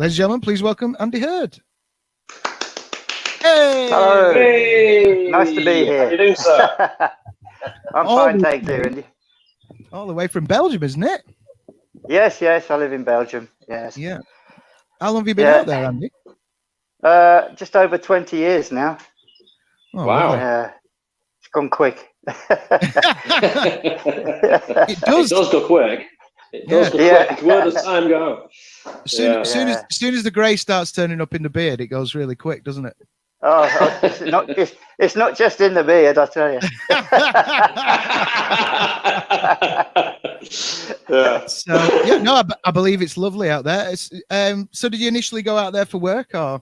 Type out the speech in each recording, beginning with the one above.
Ladies and gentlemen, please welcome Andy Hurd. Hey! Hello. Hey! Nice to be here. How you doing, sir? I'm fine, thank you. And All the way from Belgium, isn't it? yes, I live in Belgium. Yes. Yeah. How long have you been out there, Andy? Just over 20 years now. Oh, Wow. lovely. It's gone quick. It does. It does go quick. It does go quick. Where does time go? As soon as the grey starts turning up in the beard, it goes really quick, doesn't it? Oh, it's not just in the beard, I tell you. So yeah, no, I believe it's lovely out there. So did you initially go out there for work, or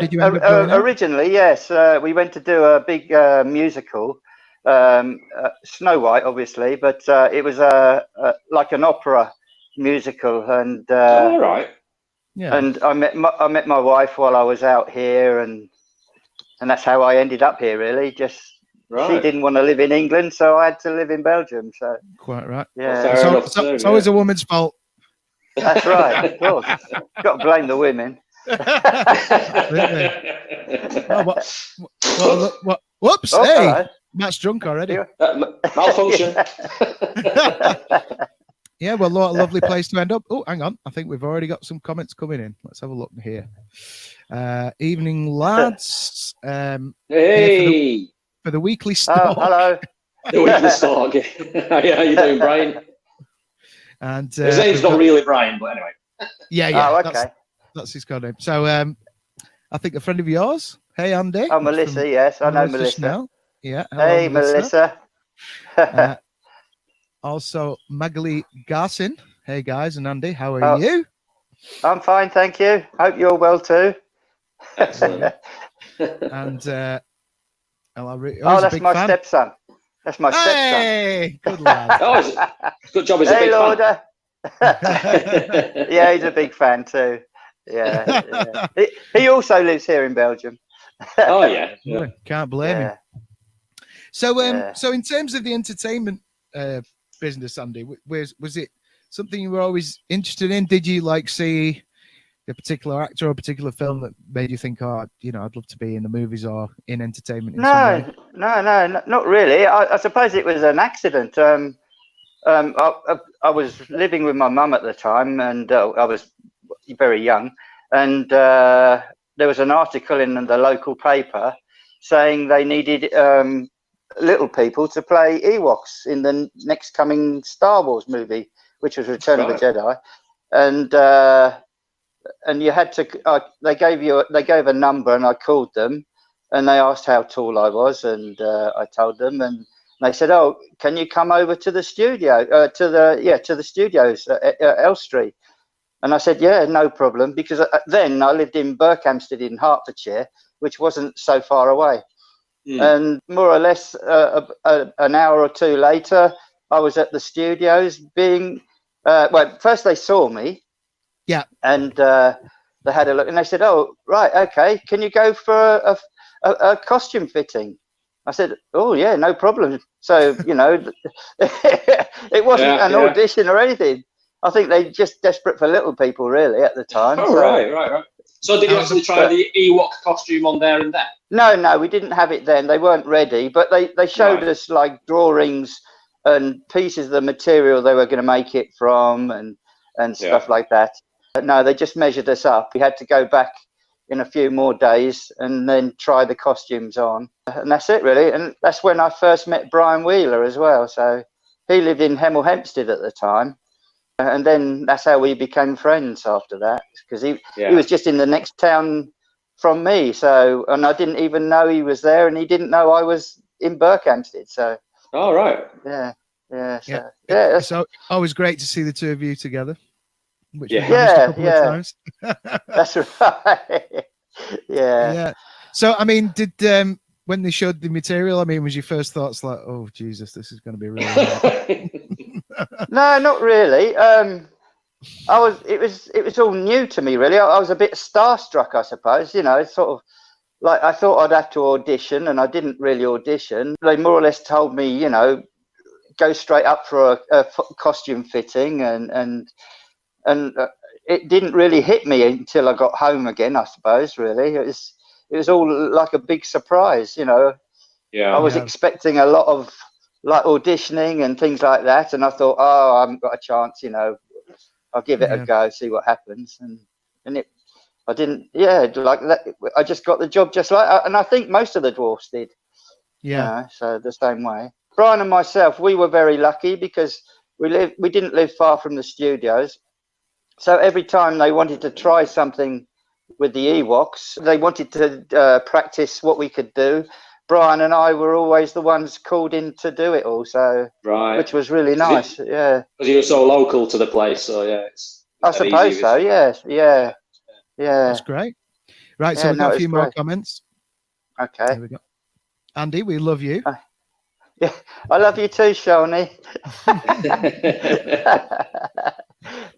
did you end up going out? Originally, yes. We went to do a big musical, Snow White, obviously, but it was like an opera musical, and all right. Yeah. And I met my wife while I was out here, and that's how I ended up here. Really, just she didn't want to live in England, so I had to live in Belgium. So quite right. Yeah. So it's always a woman's fault. That's right. Of course, got to blame the women. Whoops! Oh, hey, hello. Matt's drunk already. Malfunction. Yeah, well, a lovely place to end up. Oh, hang on. I think we've already got some comments coming in. Let's have a look here. Evening, lads. Hey. For the weekly stalk. Oh, hello. The weekly stalk. How you doing, Brian? And his name's not really Brian, but anyway. Yeah. Oh, okay. That's his code name. So, I think a friend of yours. Hey, Andy. Oh, Melissa. Yes, I know Melissa. Snell. Yeah. Hey, Melissa. Also, Magali Garson. Hey, guys, and Andy, how are you? I'm fine, thank you. Hope you're well too. Excellent. And that's my stepson. That's my stepson. Hey, good lad. Good job. He's a big Lorda. Yeah, he's a big fan too. Yeah. He also lives here in Belgium. Oh yeah. Can't blame him. So, so in terms of the entertainment business, Andy, was it something you were always interested in? Did you see a particular actor or a particular film that made you think, I'd love to be in the movies or in entertainment? No, not really. I suppose it was an accident. I was living with my mum at the time, and I was very young, and there was an article in the local paper saying they needed little people to play Ewoks in the next coming Star Wars movie, which was Return of the Jedi, and you had to. They gave a number, and I called them, and they asked how tall I was, and I told them, and they said, "Oh, can you come over to the studio, to the studios at Elstree?" And I said, "Yeah, no problem," because then I lived in Berkhamsted in Hertfordshire, which wasn't so far away. And more or less an hour or two later, I was at the studios being, first they saw me. Yeah. And they had a look and they said, "Oh, right, okay. Can you go for a costume fitting?" I said, "Oh, yeah, no problem." So, it wasn't an audition or anything. I think they just desperate for little people really at the time. Oh, right. So did you actually try the Ewok costume on there and then? No, we didn't have it then. They weren't ready, but they showed us drawings and pieces of the material they were going to make it from and stuff like that. But no, they just measured us up. We had to go back in a few more days and then try the costumes on. And that's it really. And that's when I first met Brian Wheeler as well. So he lived in Hemel Hempstead at the time. And then that's how we became friends after that, because he was just in the next town from me. So, and I didn't even know he was there, and he didn't know I was in Berkhamsted. So, all right, So always great to see the two of you together. Which times. That's right. Yeah. So, I mean, did when they showed the material, I mean, was your first thoughts like, "Oh Jesus, this is going to be really hard"? No, not really. It was all new to me, really. I was a bit starstruck, I suppose. Sort of I thought I'd have to audition, and I didn't really audition. They more or less told me, go straight up for a costume fitting, and it didn't really hit me until I got home again, I suppose. Really, it was all like a big surprise, you know. Yeah. I was expecting a lot of like auditioning and things like that, and I thought, oh, I haven't got a chance, you know. I'll give it a go, see what happens, and I didn't, like that. I just got the job just like, and I think most of the dwarfs did. Yeah. You know, so the same way. Brian and myself, we were very lucky because we didn't live far from the studios. So every time they wanted to try something with the Ewoks, they wanted to practice what we could do. Brian and I were always the ones called in to do it all, so which was really nice. Yeah, because you're so local to the place, so it's I suppose easy, so. Yes, yeah. That's great. Right, so we've got a few more comments. Okay. Here we go. Andy, we love you. Yeah, I love you too, Shoni.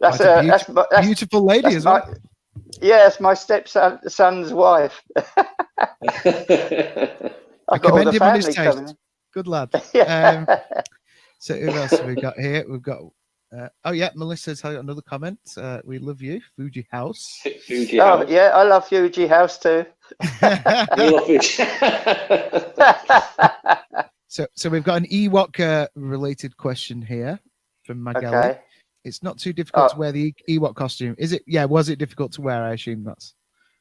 that's a beautiful lady as well. Yes, my stepson's wife. I commend him on his taste. Good lad. So who else have we got here? We've got Melissa's had another comment. We love you, Fuji House. House. Yeah, I love Fuji House too. You love Fuji. So we've got an Ewok related question here from Magali. Okay. It's not too difficult to wear the Ewok costume, is it? Yeah, was it difficult to wear? I assume that's.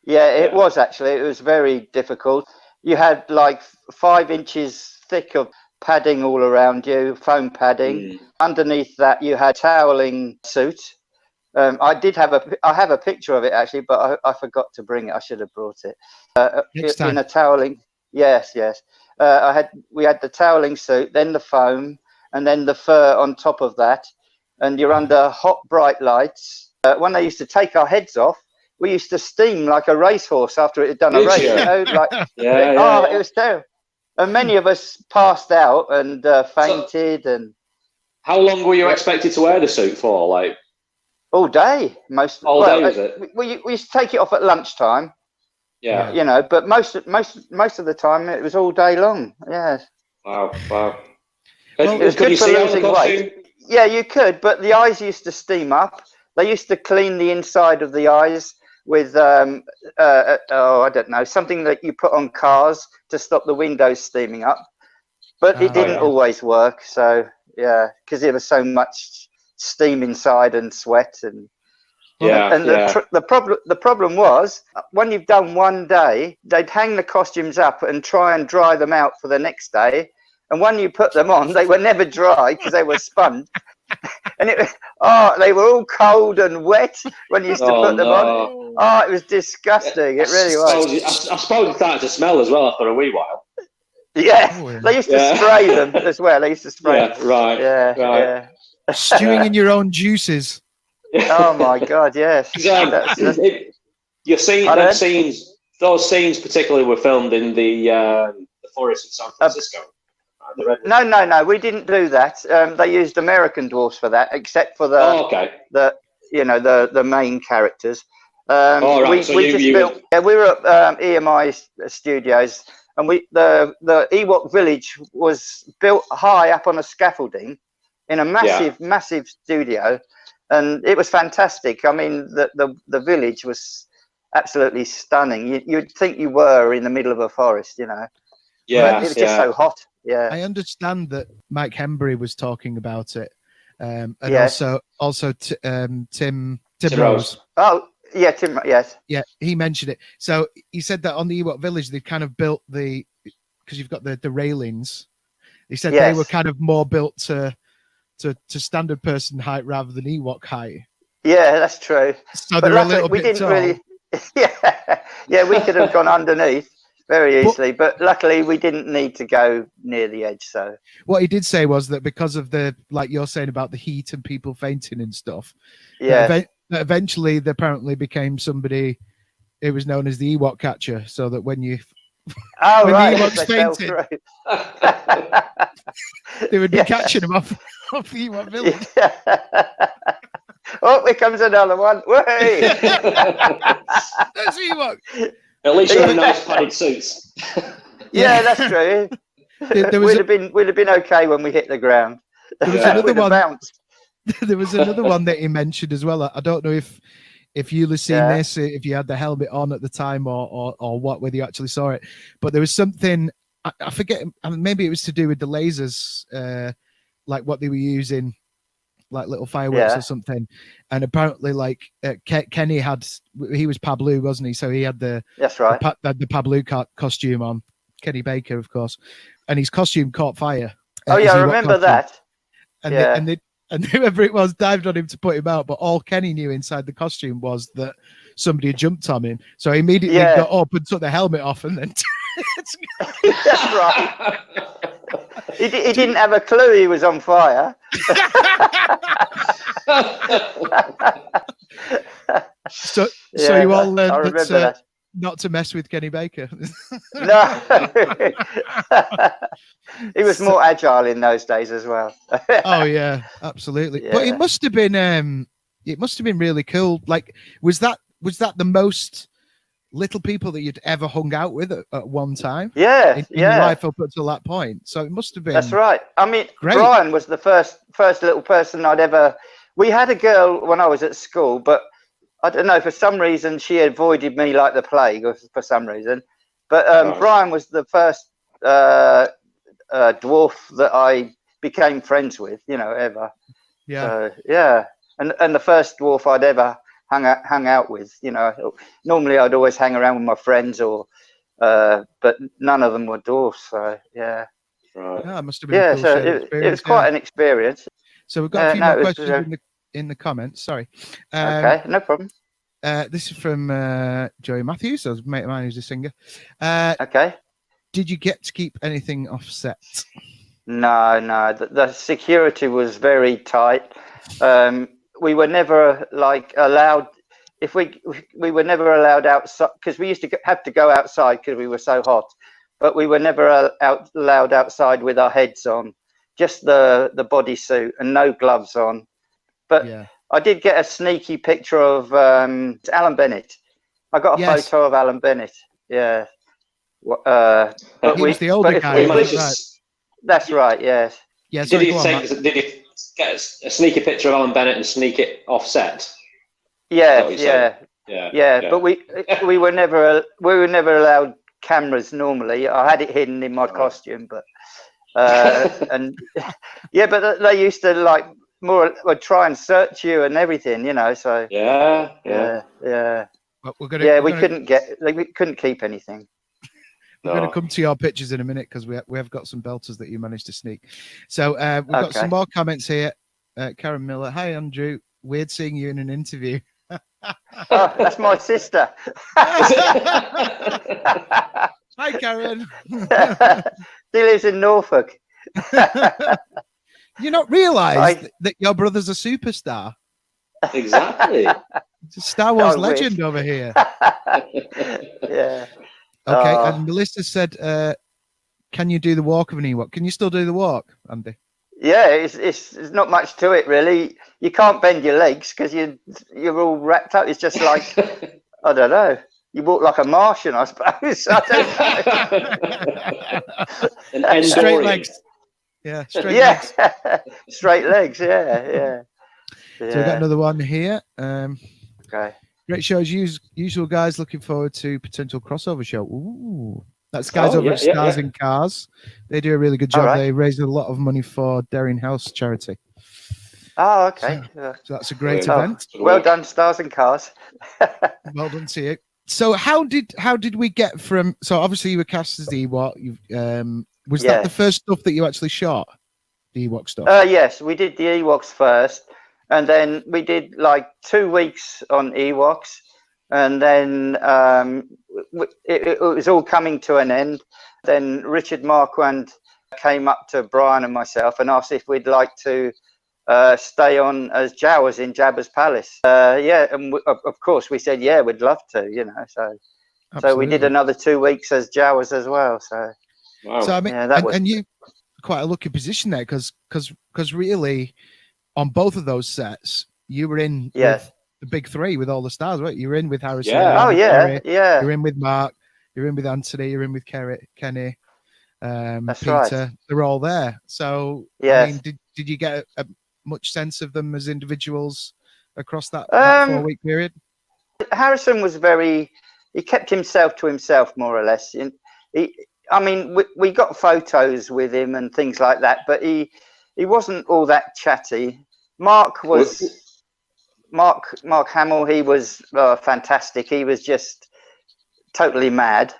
Yeah, it was actually. It was very difficult. You had like 5 inches thick of padding all around you, foam padding. Underneath that, you had toweling suit. I have a picture of it actually, but I forgot to bring it. I should have brought it. In a toweling. Yes. We had the toweling suit, then the foam, and then the fur on top of that. And you're under hot, bright lights. When they used to take our heads off, we used to steam like a racehorse after it had done a race. You know, like it was terrible. And many of us passed out and fainted. And how long were you expected to wear the suit for? Like all day, day was it? We used to take it off at lunchtime. Yeah, you know, but most of the time it was all day long. Yes. Wow. It was good for losing weight. Yeah, you could, but the eyes used to steam up. They used to clean the inside of the eyes with I don't know, something that you put on cars to stop the windows steaming up. But it didn't always work. So yeah, because there was so much steam inside and sweat and the problem was when you've done one day, they'd hang the costumes up and try and dry them out for the next day. And when you put them on, they were never dry because they were spun. And they were all cold and wet when you used to put them on. Oh, it was disgusting. It really was. I suppose it started to smell as well after a wee while. Yeah, they used to spray them as well. They used to spray them. Right. Yeah. Stewing in your own juices. Oh my God, yes. You've seen those scenes particularly were filmed in the forest in San Francisco. No, we didn't do that. They used American dwarfs for that, except for the main characters. We were at EMI Studios, and the Ewok village was built high up on a scaffolding in a massive studio, and it was fantastic. I mean, the village was absolutely stunning. You'd think you were in the middle of a forest, you know. Yeah, it was just so hot. Yeah, I understand that Mike Hembury was talking about it, and also Tim Rose. Oh, yeah, Tim. Yes. Yeah, he mentioned it. So he said that on the Ewok village, they've kind of built because you've got the railings. He said they were kind of more built to standard person height rather than Ewok height. Yeah, that's true. So they're a little bit tall. Really. Yeah, we could have gone underneath very easily, but luckily we didn't need to go near the edge. So what he did say was that because of like you're saying about the heat and people fainting and stuff, eventually they apparently became somebody who was known as the Ewok Catcher, so that when the Ewoks fainted, they would be catching them off the Ewok village. Oh, here comes another one. Way! That's Ewok. At least you have nice padded suits. Yeah, that's true. We'd have been okay when we hit the ground. There was another one. There was another one that he mentioned as well. I don't know if if you'd have seen this, if you had the helmet on at the time, or what, whether you actually saw it. But there was something, I forget, maybe it was to do with the lasers, like what they were using, like little fireworks or something. And apparently, like Kenny he was Pablo, wasn't he? So he had the Pablo costume on. Kenny Baker, of course, and his costume caught fire. I remember that. And and whoever it was dived on him to put him out, but all Kenny knew inside the costume was that somebody had jumped on him. So he immediately got up and took the helmet off, and then that's right. He didn't have a clue he was on fire. So you all learned that not to mess with Kenny Baker. No, he was more agile in those days as well. Oh yeah, absolutely. Yeah. But it must have been really cool. Like, was that the most little people that you'd ever hung out with at one time? In your life up until that point. So it must have been. That's right. I mean, great. Brian was the first little person I'd ever. We had a girl when I was at school, but I don't know, for some reason she avoided me like the plague, or for some reason. But Brian was the first dwarf that I became friends with, ever. Yeah. So, and the first dwarf I'd ever hung out with. Normally I'd always hang around with my friends, but none of them were dwarfs. So yeah. Right. Yeah, it must have been a cool so it was quite an experience. So we've got a few more questions in the comments. Sorry. Okay, no problem. This is from Joey Matthews, a mate of mine who's a singer. Okay. Did you get to keep anything offset? No. The security was very tight. We were never allowed. If we were never allowed outside, because we used to have to go outside because we were so hot. But we were never allowed outside with our heads on, just the bodysuit and no gloves on. But I did get a sneaky picture of Alan Bennett. I got a photo of Alan Bennett. Yeah. He was the older guy. That's right. Yes. Yeah. Did you get a sneaky picture of Alan Bennett and sneak it offset? Yeah. But we were never allowed cameras normally. I had it hidden in my costume, but but they used to would try and search you and everything, So Well, we couldn't keep anything. We're going to come to your pictures in a minute because we have got some belters that you managed to sneak. So we've got some more comments here. Karen Miller, hi Andrew, weird seeing you in an interview. Oh, that's my sister. Hi Karen. She lives in Norfolk. You not realise that your brother's a superstar? Exactly. It's a Star Wars legend over here. Yeah. Okay, and Melissa said, can you do the walk of an Ewok? Can you still do the walk, Andy? Yeah, it's not much to it really. You can't bend your legs because you're all wrapped up. It's just like I don't know. You walk like a Martian, I suppose. I don't know. Straight legs. Yeah, legs. Straight legs. Yeah. So we got another one here. Okay. Great show as usual, guys. Looking forward to potential crossover show. Ooh. That's guys over at Stars and Cars. They do a really good job. Right. They raise a lot of money for Daring House charity. Oh, okay. So that's a great event. Well done, Stars and Cars. Well done to you. So how did we get from? So obviously you were cast as the Ewok. Was that the first stuff that you actually shot? The Ewok stuff. Yes, we did the Ewoks first, and then we did 2 weeks on Ewoks. And then it was all coming to an end. Then Richard Marquand came up to Brian and myself and asked if we'd like to stay on as Jawas in Jabba's palace. And of course we said, we'd love to, So we did another 2 weeks as Jawas as well. So, wow. So I mean, and you quite a lucky position there because really on both of those sets you were in. Yes. The big three with all the stars, right? You're in with Harrison. Yeah. Kerry, yeah. You're in with Mark. You're in with Anthony. You're in with Kenny. That's Peter. Right. They're all there. So, I mean, did you get a much sense of them as individuals across that 4-week period? Harrison was he kept himself to himself, more or less. I mean, we got photos with him and things like that, but he wasn't all that chatty. Mark Hamill, he was fantastic. He was just totally mad.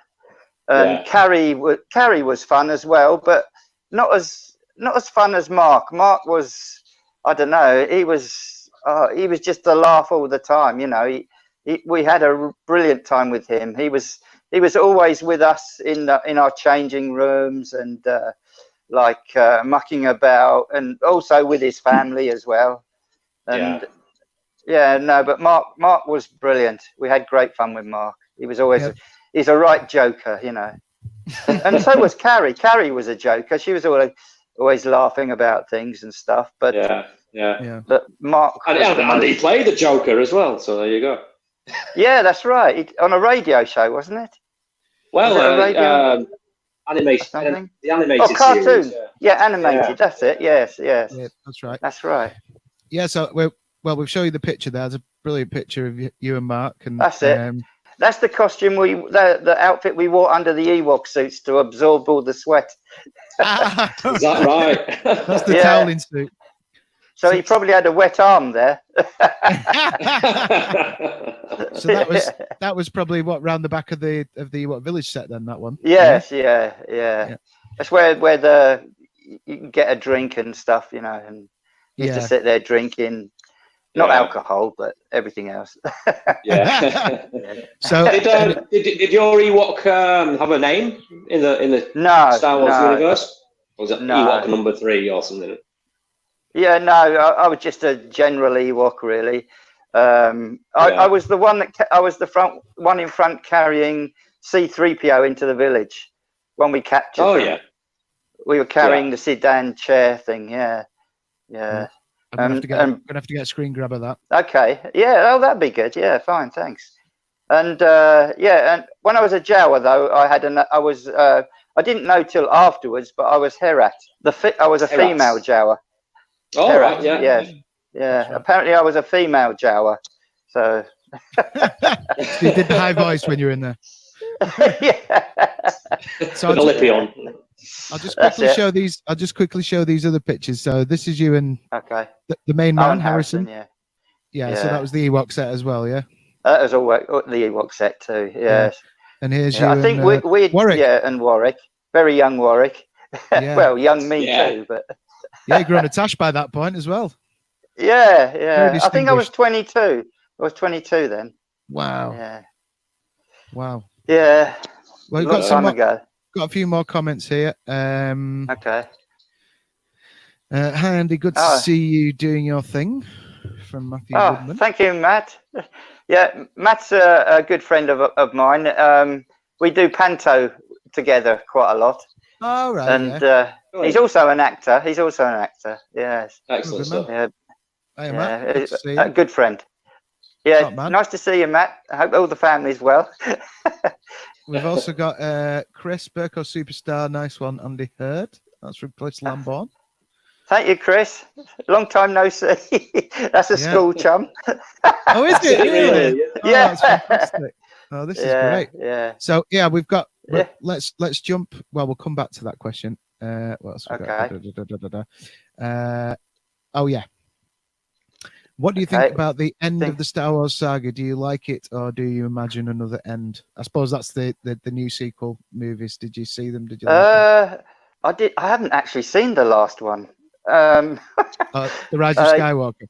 And Carrie was fun as well, but not as fun as Mark. Mark was, I don't know, he was just a laugh all the time. You know, we had a brilliant time with him. He was always with us in our changing rooms and mucking about, and also with his family as well. And but Mark was brilliant. We had great fun with Mark. He was always he's a right joker, you know. And so was Carrie. Carrie was a joker. She was always laughing about things and stuff. But but Mark and he played the Joker as well. So there you go. Yeah, that's right. On a radio show, wasn't it? Well, animated. The animated cartoon. Series, animated. Yeah. That's it. Yes. Yeah, that's right. That's right. Yeah. So we've shown you the picture there. There's a brilliant picture of you and Mark. And that's it. That's the costume the outfit we wore under the Ewok suits to absorb all the sweat. Is that right? That's the toweling suit. So he probably had a wet arm there. So that was probably what round the back of the Ewok village set then, that one. Yes, yeah. That's where you can get a drink and stuff, you know, and you used to sit there drinking. Not alcohol, but everything else. So did your Ewok have a name in the Star Wars universe? Or was it Ewok number 3 or something? Yeah, no, I was just a general Ewok, really. I was the one I was the one in front carrying C-3PO into the village when we captured him. Yeah. We were carrying the sedan chair thing. Yeah. I'm gonna have to get a screen grab of that. Okay. Yeah. Oh, that'd be good. Yeah. Fine. Thanks. And and when I was a Jawa though, I didn't know till afterwards, but I was Herat. I was a female Jawa. Oh, Herat, right, yeah. Right. Apparently, I was a female Jawa. So you did the high voice when you were in there. So I'll just quickly show these other pictures. So this is you and the main man, Harrison. Yeah. So that was the Ewok set as well. Yeah. That was all the Ewok set too. Yes. And here's you. I think we Warwick. Yeah, and Warwick, very young Warwick. Well, young me too, but. Yeah, grown attached by that point as well. Yeah. I think I was 22. I was 22 then. Wow. Yeah. Wow. Yeah. Well, we've got a few more comments here. Okay. Hi, Andy. Good to see you doing your thing. From Matthew Woodman. Thank you, Matt. Yeah, Matt's a good friend of mine. We do panto together quite a lot. Oh, right. And he's also an actor. Yes. Excellent stuff. Yeah. Hey, Matt. Good to see you. A good friend. Yeah, nice to see you, Matt. I hope all the family's well. We've also got Chris, Burko Superstar. Nice one, Andy Hurd. That's from Bliss Lamborn. Thank you, Chris. Long time no see. That's a school chum. Oh, is it? Really? Yeah. That's fantastic. Oh, this is great. Yeah. So we've got. Let's jump. Well, we'll come back to that question. What else we got? Oh yeah. What do you think about the end of the Star Wars saga? Do you like it, or do you imagine another end? I suppose that's the new sequel movies. Did you see them? Did you? I did. I haven't actually seen the last one. The Rise of Skywalker.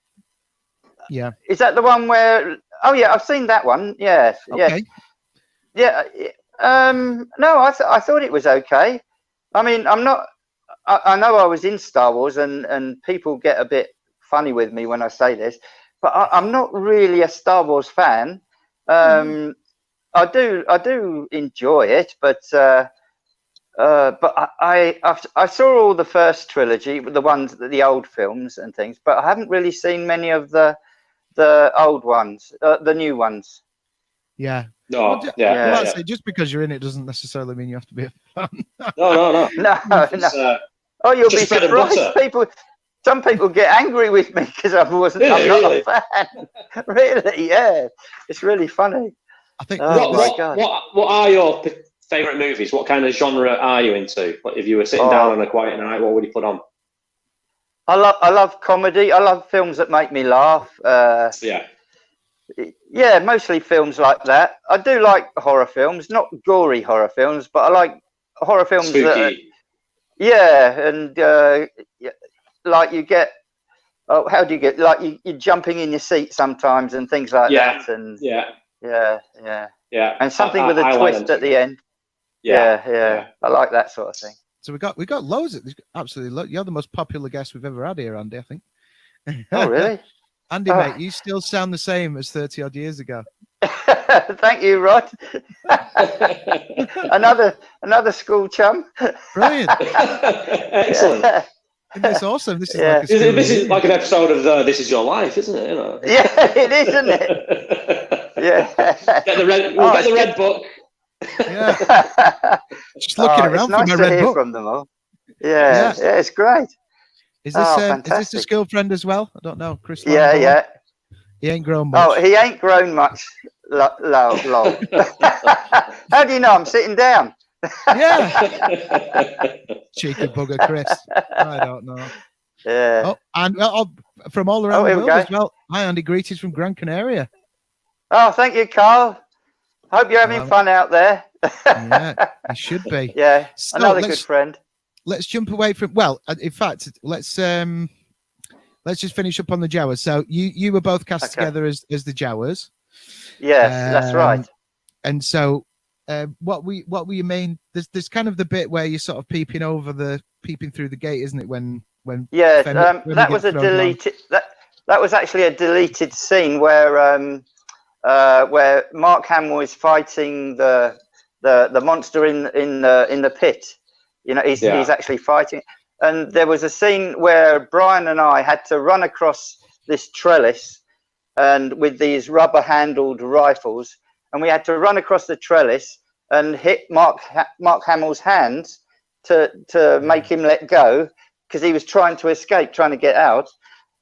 Yeah. Is that the one where? Oh yeah, I've seen that one. Yes. Okay. Yeah. No, I thought it was okay. I mean, I'm not. I know I was in Star Wars, and people get a bit funny with me when I say this, but I'm not really a Star Wars fan. I do enjoy it, but I saw all the first trilogy, the old films and things, but I haven't really seen many of the old ones, the new ones. Yeah. No. Just because you're in it doesn't necessarily mean you have to be a fan. No. No. Oh, you'll be surprised. some people get angry with me because I'm not a fan. Really, yeah. It's really funny. I think. What are your favourite movies? What kind of genre are you into? Like, if you were sitting down on a quiet night, what would you put on? I love comedy. I love films that make me laugh. Yeah, mostly films like that. I do like horror films, not gory horror films, but I like horror films Spooky. And like you get. Oh, how do you get like you're jumping in your seat sometimes and things like that, and yeah, and something with a twist at the end. Yeah, I like that sort of thing. So we got loads of absolutely. You're the most popular guest we've ever had here, Andy. I think. Oh, really? Andy, mate, you still sound the same as 30 odd years ago. Thank you, Rod. another school chum. Brilliant. Excellent. Isn't this awesome? This is this is like an episode of This Is Your Life, isn't it? You know? Yeah, it is, isn't it? Yeah. Get the red book. Yeah. Just looking around for my red book. From them all. Yeah, it's great. Is this his girlfriend as well? I don't know, Chris. Yeah. He ain't grown much. Oh, he ain't grown much. Lol. How do you know? I'm sitting down. Yeah. Cheeky bugger, Chris. I don't know. Yeah. Oh, and from all around the world as well. Hi, Andy. Greetings from Gran Canaria. Oh, thank you, Carl. Hope you're having fun out there. Yeah, you should be. Yeah, so another good friend. Let's jump away from. Well, in fact, let's just finish up on the Jawas. So you were both cast together as the Jawas. Yes, that's right. And so, what were you mean? There's kind of the bit where you're sort of peeping through the gate, isn't it? When that was a deleted. That was actually a deleted scene where Mark Hamill is fighting the monster in the pit. You know, he's actually fighting. And there was a scene where Brian and I had to run across this trellis, and with these rubber-handled rifles, and we had to run across the trellis and hit Mark Hamill's hands to make him let go, because he was trying to escape, trying to get out.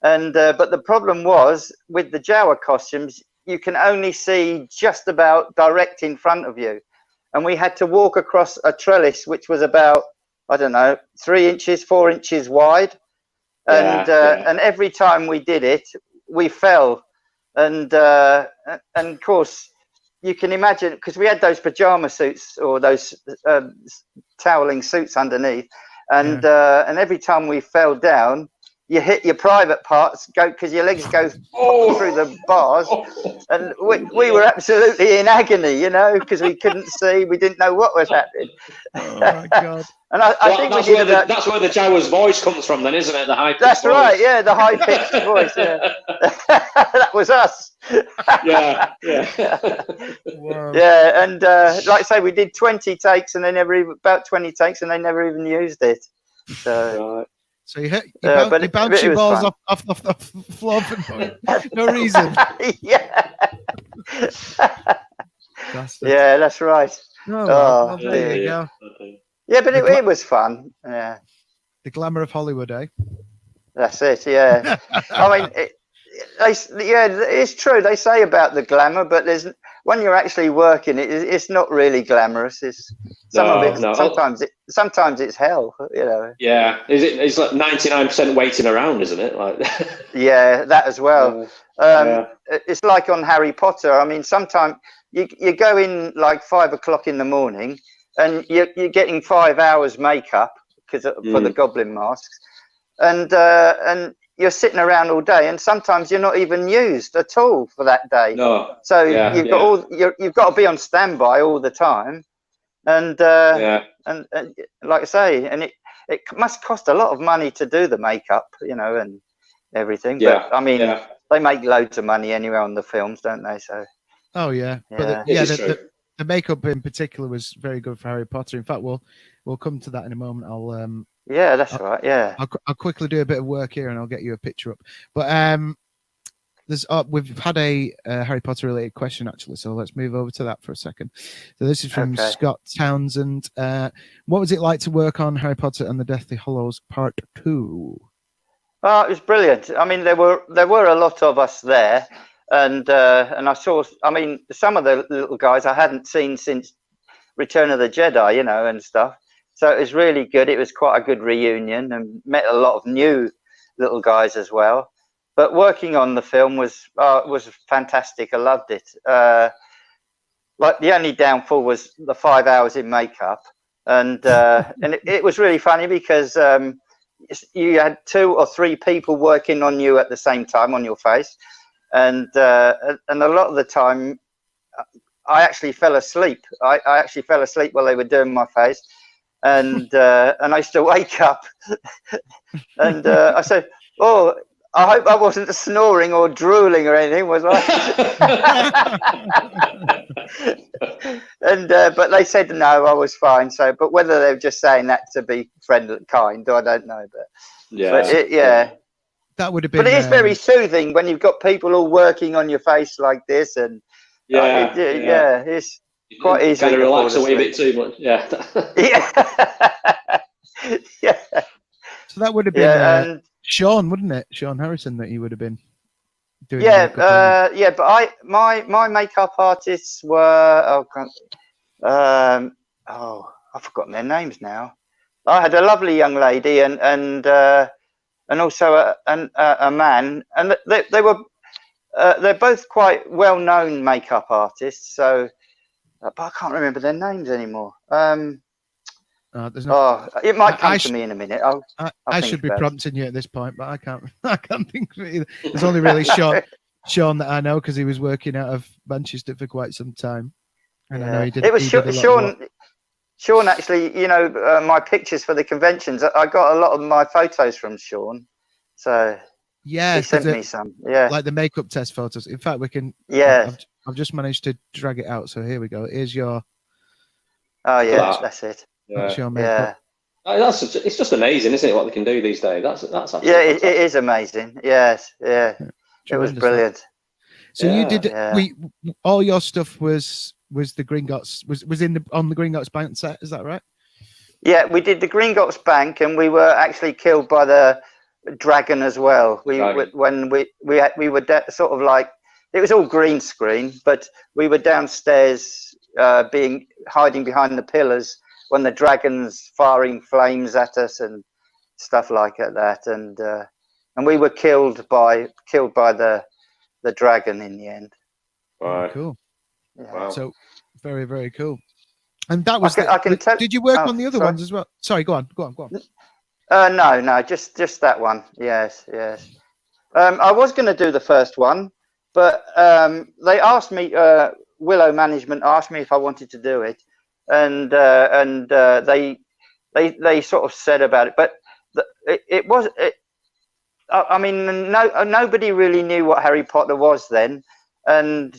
And but the problem was with the Jawa costumes, you can only see just about direct in front of you, and we had to walk across a trellis which was about, I don't know, 3 inches, 4 inches wide, and every time we did it, we fell, and of course you can imagine, because we had those pajama suits or those toweling suits underneath, and every time we fell down, you hit your private parts, because your legs go through the bars, and we were absolutely in agony, you know, because we couldn't see, we didn't know what was happening. Oh my God! And I think that's where the Jawa's voice comes from, then, isn't it? The high. That's right. Yeah, the high pitched voice. Yeah, that was us. Yeah. Wow. Yeah, and like I say, we did 20 takes, and they about 20 takes, and they never even used it. So. Right. So you bounce your balls off the floor for no reason. Yeah. Yeah, that's right. Well, there you go. Yeah, but it was fun. Yeah. The glamour of Hollywood, eh? That's it. Yeah. I mean, it's true. They say about the glamour, but when you're actually working, it's not really glamorous. It's sometimes it's hell, you know. Yeah, it's like 99% waiting around, isn't it? Like. Yeah, that as well. It's like on Harry Potter. I mean, sometimes you go in like 5 o'clock in the morning, and you're getting 5 hours makeup for the goblin masks, and you're sitting around all day, and sometimes you're not even used at all for that day. No. So you've got to be on standby all the time, and like I say, and it must cost a lot of money to do the makeup, you know, and everything. But I mean, they make loads of money anyway on the films, don't they? So. Oh yeah, but the makeup in particular was very good for Harry Potter. In fact, we'll come to that in a moment. Yeah, that's right. Yeah, I'll quickly do a bit of work here, and I'll get you a picture up. But we've had a Harry Potter related question actually, so let's move over to that for a second. So this is from Scott Townsend. What was it like to work on Harry Potter and the Deathly Hallows Part 2? Oh, it was brilliant. I mean, there were a lot of us there, and I saw. I mean, some of the little guys I hadn't seen since Return of the Jedi, you know, and stuff. So it was really good. It was quite a good reunion, and met a lot of new little guys as well. But working on the film was fantastic. I loved it. Like the only downfall was the 5 hours in makeup, and it was really funny because you had 2 or 3 people working on you at the same time on your face, and a lot of the time I actually fell asleep. I actually fell asleep while they were doing my face, and I used to wake up, and I said, "Oh, I hope I wasn't snoring or drooling or anything, was I?" And but they said no, I was fine. So, but whether they were just saying that to be friendly, kind, I don't know. But yeah, that would have been. But it is very soothing when you've got people all working on your face like this, and it's quite easy to relax away a bit too much. Yeah. Yeah. So that would have been Sean, wouldn't it? Sean Harrison that you would have been doing. Yeah, but my makeup artists were I've forgotten their names now. I had a lovely young lady and also a man, and they were they're both quite well-known makeup artists. So, but I can't remember their names anymore. It might come to me in a minute. I should be prompting you at this point, but I can't think of it either. There's only really Sean that I know because he was working out of Manchester for quite some time, and I know he did. It was Sean actually. You know, my pictures for the conventions. I got a lot of my photos from Sean, so yeah, he sent me some. Yeah, like the makeup test photos. In fact, we can. Yeah, I've just managed to drag it out. So here we go. Here's your. Oh yeah, that's it. That's your makeup. It's just amazing, isn't it? What they can do these days. That's it is amazing. Yes, yeah. It was brilliant. So you did. All your stuff was the Gringotts was on the Gringotts bank set. Is that right? Yeah, we did the Gringotts bank, and we were actually killed by the dragon as well. We were sort of like, it was all green screen, but we were downstairs hiding behind the pillars when the dragon's firing flames at us and stuff like that, and we were killed by the dragon in the end. Right. Cool. Yeah. Wow. So very, very cool. And that was. Did you work on the other ones as well? Sorry, go on. No, just that one. Yes. I was going to do the first one, but they asked me. Willow Management asked me if I wanted to do it, and they sort of said about it, but I mean, nobody really knew what Harry Potter was then, and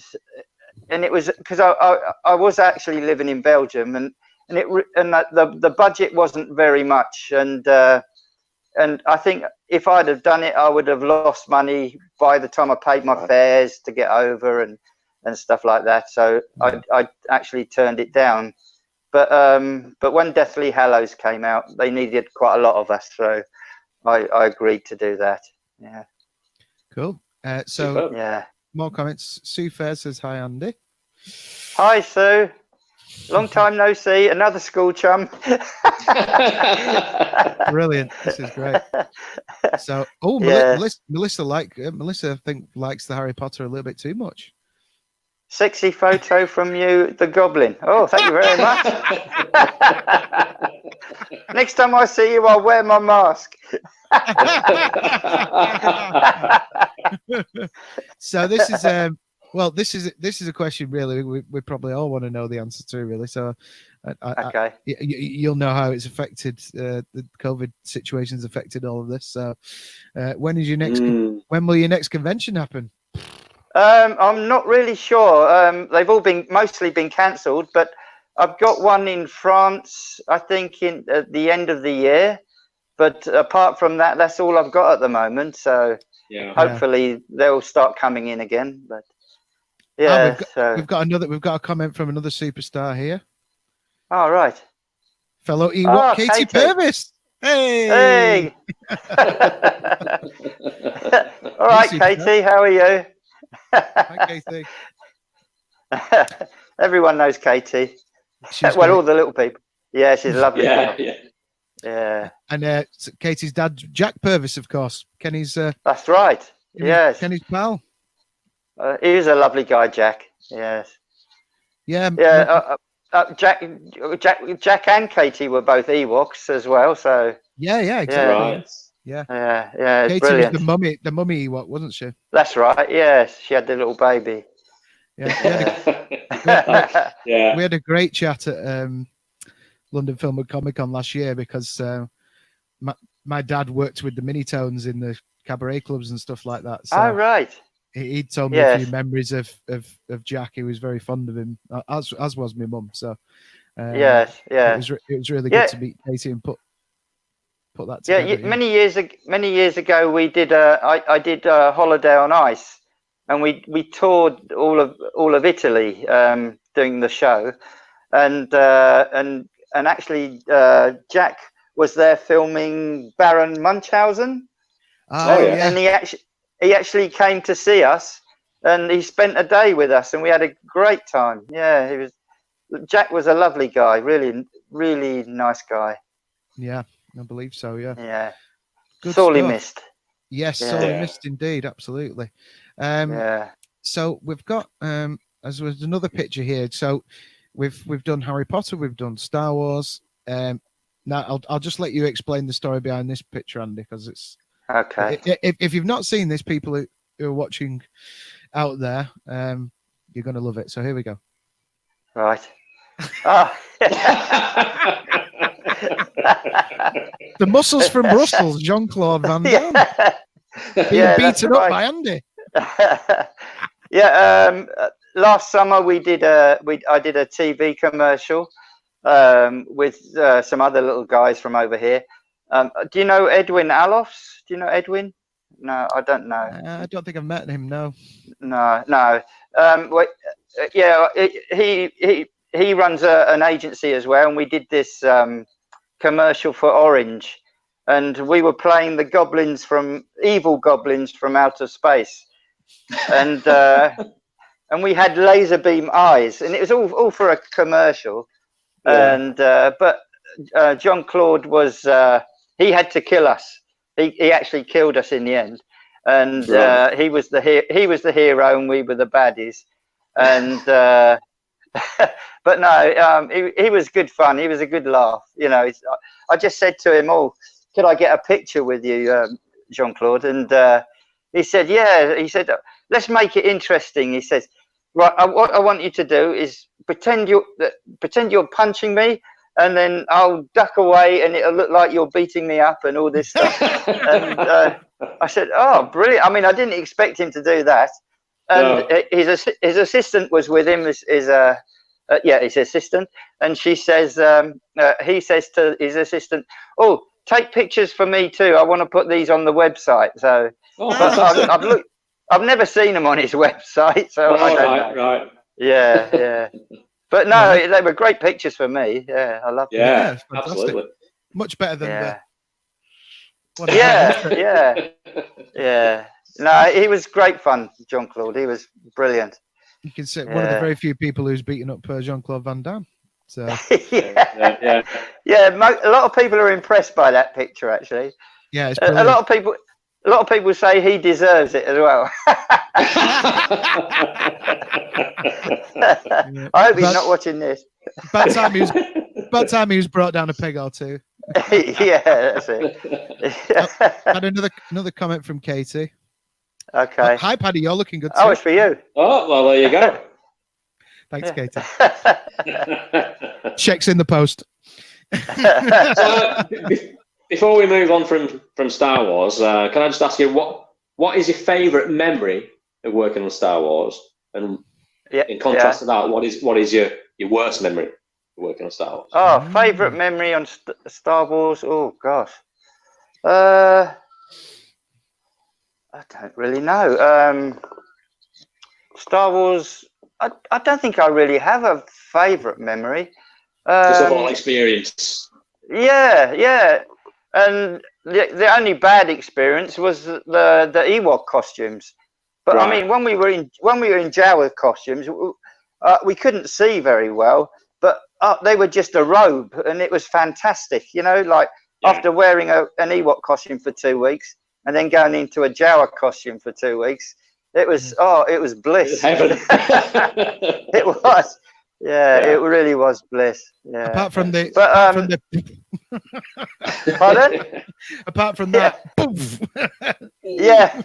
it was because I was actually living in Belgium, and the budget wasn't very much, and I think if I'd have done it, I would have lost money by the time I paid my fares to get over and stuff like that. So I actually turned it down. But when Deathly Hallows came out, they needed quite a lot of us, so I agreed to do that. Yeah. Cool. More comments. Sue Fair says hi, Andy. Hi, Sue. Long time no see. Another school chum. Brilliant. This is great. So, Melissa I think likes the Harry Potter a little bit too much. Sexy photo from you, the Goblin. Oh, thank you very much. Next time I see you, I'll wear my mask. So this is this is a question really we probably all want to know the answer to, really. So okay, you'll know how it's affected, the COVID situation's affected all of this. So when will your next convention happen? I'm not really sure. They've all mostly been cancelled, but I've got one in France, I think, at the end of the year. But apart from that, that's all I've got at the moment. So hopefully they'll start coming in again. But we've got a comment from another superstar here. All right. Fellow Ewok, Katie Purvis. Hey. All right, Katie, how are you? Hi, Katie. Everyone knows Katie. She's well, great. all the little people. Yeah, she's a lovely girl. Yeah. And Katie's dad, Jack Purvis, of course. Kenny's. That's right. Yes. Kenny's pal. He is a lovely guy, Jack. Yes. Yeah. Yeah. Jack and Katie were both Ewoks as well. So. Yeah, exactly. Right. Yeah. It's Katie brilliant. was the mummy Ewok, wasn't she? That's right. Yes, she had the little baby. Yeah. We had a great chat at London Film and Comic Con last year because my dad worked with the Minitones in the cabaret clubs and stuff like that. So right. He told me a few memories of Jack. He was very fond of him, as was my mum. So it was really good to meet Katie and put that together. Yeah, many years ago we did I did a Holiday on Ice, and we toured all of Italy doing the show, and actually Jack was there filming Baron Munchausen. And he actually came to see us, and he spent a day with us, and we had a great time. Yeah, Jack was a lovely guy, really, really nice guy. Yeah, I believe so. Yeah. Yeah. Good sorely stuff. missed. Yes, sorely missed indeed. Absolutely. So we've got as was another picture here. So we've done Harry Potter, we've done Star Wars. Now I'll just let you explain the story behind this picture, Andy, because it's okay. If you've not seen this, people who are watching out there, you're going to love it. So here we go. Right. Oh. The muscles from Brussels, Jean-Claude Van Damme. Being beaten up by Andy. Last summer I did a TV commercial with some other little guys from over here. Do you know Edwin Alofs? Do you know Edwin? No, I don't know. I don't think I've met him. No. No. He runs an agency as well, and we did this commercial for Orange, and we were playing the evil goblins from outer space, and we had laser beam eyes, and it was all for a commercial. And but Jean-Claude was he had to kill us. He actually killed us in the end, and he was the hero, and we were the baddies. And but no, he was good fun. He was a good laugh. You know, I just said to him, "Oh, could I get a picture with you, Jean-Claude?" And he said, "Yeah." He said, "Let's make it interesting." He says, "Right, what I want you to do is pretend you're punching me, and then I'll duck away, and it'll look like you're beating me up and all this stuff." And I said, "Oh, brilliant!" I mean, I didn't expect him to do that. And his assistant was with him. His assistant, and she says, he says to his assistant, "Oh, take pictures for me too. I want to put these on the website." So, I've never seen them on his website, so I don't know. Right. Yeah. But no, they were great pictures for me. Yeah, I loved them. Yeah, absolutely. Much better than Yeah. No, he was great fun, Jean-Claude. He was brilliant. You can say one of the very few people who's beaten up Jean-Claude Van Damme. So a lot of people are impressed by that picture. Actually, yeah, it's a lot of people say he deserves it as well. I hope he's not watching this. Bad time he was brought down a peg or two. Yeah, that's it. And another comment from Katie. Okay. Hi, Paddy. You're looking good too. Oh, it's for you. Oh, well, there you go. Thanks, Katie. Checks in the post. So, before we move on from Star Wars, can I just ask you what is your favourite memory of working on Star Wars? And in contrast to that, what is your worst memory of working on Star Wars? Oh, favourite memory on Star Wars? Oh, gosh. I don't really know. Star Wars, I don't think I really have a favourite memory. Just a whole experience. Yeah. And the only bad experience was the Ewok costumes. But I mean, when we were in Jawa costumes, we couldn't see very well. But they were just a robe, and it was fantastic. You know, like after wearing an Ewok costume for 2 weeks, and then going into a Jawa costume for 2 weeks, it was it was bliss. Heaven. It was. Yeah, it really was bliss. Yeah. Apart from the, pardon? Apart from that, yeah.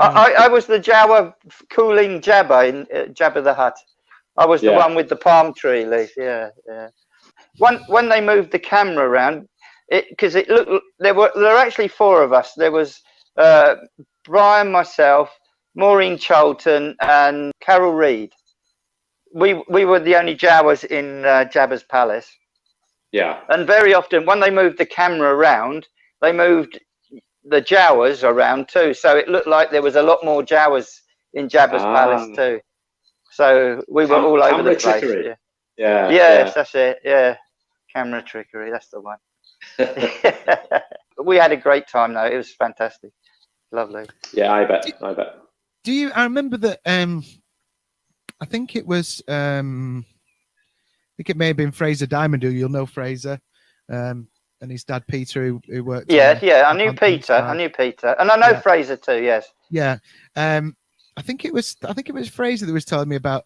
I was the Jawa cooling Jabba in Jabba the Hutt. I was the one with the palm tree leaf. Yeah. When they moved the camera around, because it looked there were actually 4 of us. There was Brian, myself, Maureen Charlton, and Carol Reed. We were the only Jawas in Jabba's palace. Yeah. And very often when they moved the camera around, they moved the Jawas around too. So it looked like there was a lot more Jawas in Jabba's palace too. So we were all over the place. Trickery. Yes, that's it. Yeah. Camera trickery, that's the one. We had a great time though. It was fantastic. Lovely. Yeah, I bet. I remember that I think it was I think it may have been Fraser Diamond, who you'll know Fraser, and his dad Peter, who worked. I knew Peter, and I know Fraser too. Yes. Yeah, I think it was Fraser that was telling me about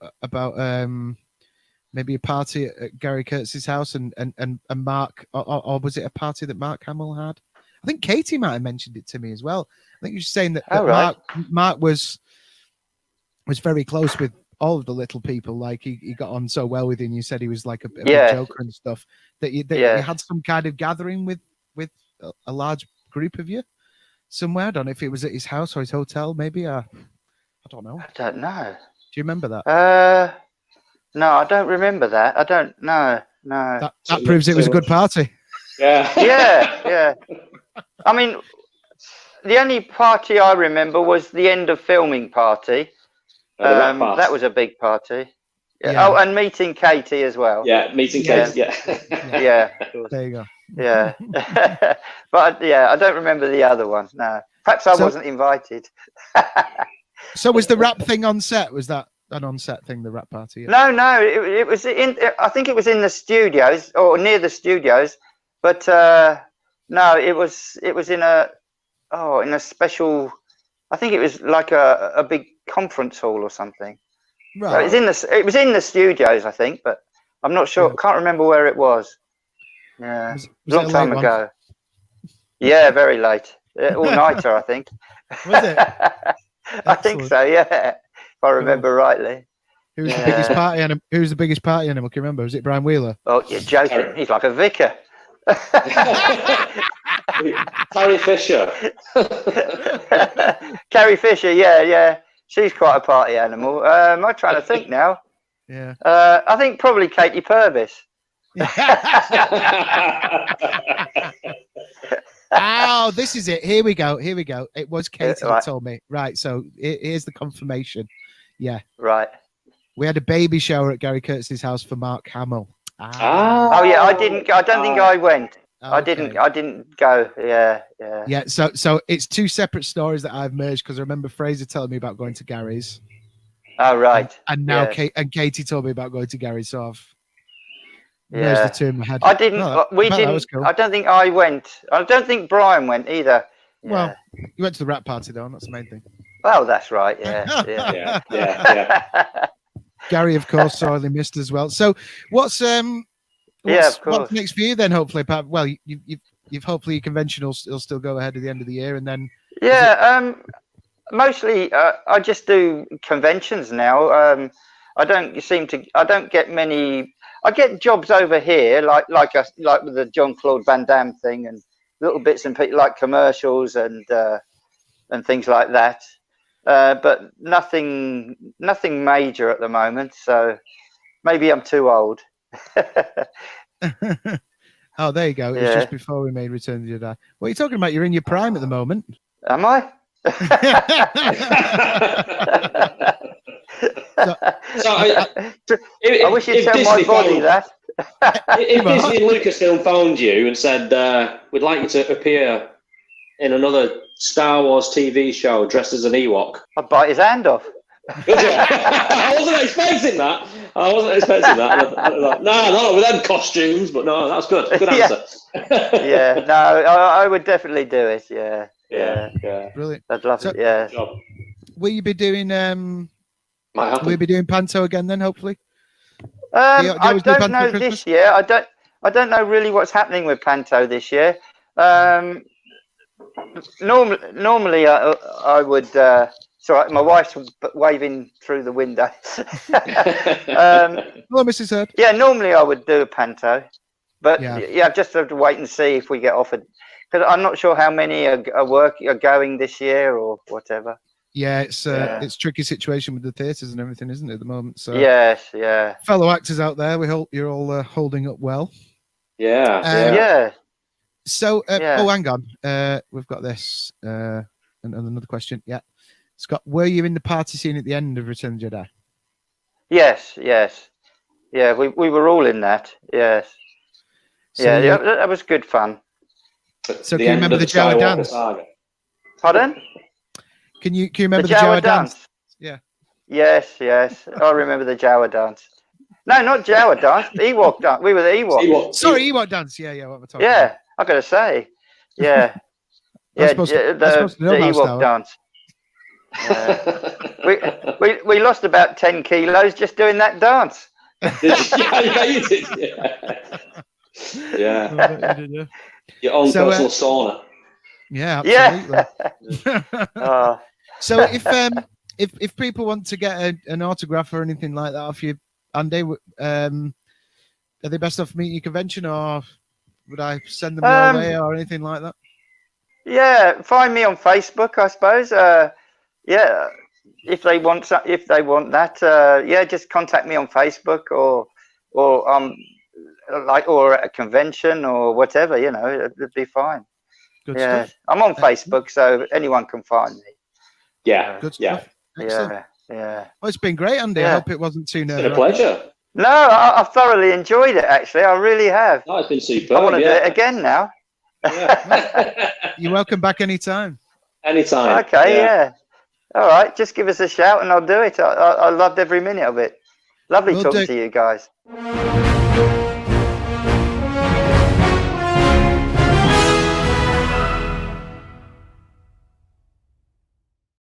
maybe a party at Gary Kurtz's house, and Mark, or was it a party that Mark Hamill had? I think Katie might have mentioned it to me as well. I think you were saying that, Mark was very close with all of the little people. Like he got on so well with him. You said he was like a big joker and stuff. That you had some kind of gathering with a large group of you somewhere. I don't know if it was at his house or his hotel. Maybe I don't know. I don't know. Do you remember that? No, I don't remember that. I don't know. No. That proves it was a good party. Yeah. Yeah. I mean, the only party I remember was the end of filming party. That was a big party. Yeah. Oh, and meeting Katie as well. Yeah, meeting Katie. Yeah. Yeah. There you go. Yeah. But I don't remember the other one. No. Perhaps I wasn't invited. So was the rap thing on set? Was that an on-set thing, the rap party? Yeah. No. It was I think it was in the studios or near the studios, but no, it was in a special. I think it was like a big conference hall or something. Right. It was in the studios, I think, but I'm not sure. Can't remember where it was. Yeah, was long time ago. Yeah, very late. All nighter, I think. Was it? I think so. Yeah, if I remember rightly. Who was the biggest party animal? Who was the biggest party animal? Can you remember? Was it Brian Wheeler? Oh, you're joking. He's like a vicar. Carrie Fisher. Carrie Fisher, yeah. She's quite a party animal. I'm trying to think now. Yeah. I think probably Katie Purvis. Oh, this is it. Here we go. It was Katie that told me. Right. So here's the confirmation. Yeah. Right. We had a baby shower at Gary Kurtz's house for Mark Hamill. Oh yeah, I didn't. I don't think I went. Okay. I didn't go. Yeah. Yeah. So it's 2 separate stories that I've merged because I remember Fraser telling me about going to Gary's. Oh right. And now Katie told me about going to Gary's. So I've merged the 2 in my head. I didn't. We didn't. Cool. I don't think I went. I don't think Brian went either. Yeah. Well, you went to the rap party though, and that's the main thing. Well, that's right. Yeah. Yeah. Gary, of course, sorely missed as well. So, what's what's next for you then? Hopefully, Pat. Well, you've hopefully your convention will still go ahead at the end of the year, and then mostly I just do conventions now. I don't get many. I get jobs over here, like with the Jean-Claude Van Damme thing, and little bits and pieces like commercials and things like that. But nothing major at the moment. So maybe I'm too old. Oh, there you go. It was just before we made Return of the Jedi. What are you talking about? You're in your prime at the moment. Am I? I wish you'd tell my body that. If Disney and Lucasfilm phoned you and said, "We'd like you to appear in another Star Wars TV show dressed as an Ewok," I'd bite his hand off. I wasn't expecting that. No, not with them costumes, but no, that's good. Good answer. Yeah, no, I would definitely do it. Yeah. Brilliant. I'd love it. Yeah. Will you be doing Will you be doing Panto again then? Hopefully. I don't know this year. I don't know really what's happening with Panto this year. Normally I would. Sorry, my wife's waving through the window. Hello, Mrs. Heard. Yeah, normally I would do a Panto, but yeah, just have to wait and see if we get offered. Because I'm not sure how many are going this year or whatever. Yeah, it's a tricky situation with the theatres and everything, isn't it, at the moment? So yes, fellow actors out there, we hope you're all holding up well. Yeah. So, oh, hang on, we've got this and another question. Yeah, Scott, were you in the party scene at the end of Return of the Jedi? Yes. Yeah, we were all in that. Yes. So that was good fun. So can you remember the Jawa dance? Pardon? Can you remember the Jawa dance? Yeah. Yes. I remember the Jawa dance. No, not Jawa dance. Ewok dance. We were the Ewoks. Sorry, Ewok dance. Yeah. What we're talking about. Yeah, I gotta say. Yeah. The Ewok dance. We lost about 10 kilos just doing that dance. Yeah, you did. Yeah. Your own personal sauna. Yeah, absolutely. Yeah. So if people want to get an autograph or anything like that off you, Andy, are they best off meeting your convention, or would I send them your way or anything like that? Yeah, find me on Facebook, I suppose. Yeah, if they want that, just contact me on Facebook or at a convention or whatever. It'd be fine. Good stuff. I'm on Facebook, so anyone can find me. Yeah. Good stuff. Yeah. Well, it's been great, Andy. I hope it wasn't too nervous. It's been a pleasure. No, I've thoroughly enjoyed it. Actually, I really have. Oh, it's been super. I want to do it again now. Yeah. You're welcome back anytime. Anytime. Okay. Yeah. All right. Just give us a shout, and I'll do it. I loved every minute of it. Lovely talking to you guys.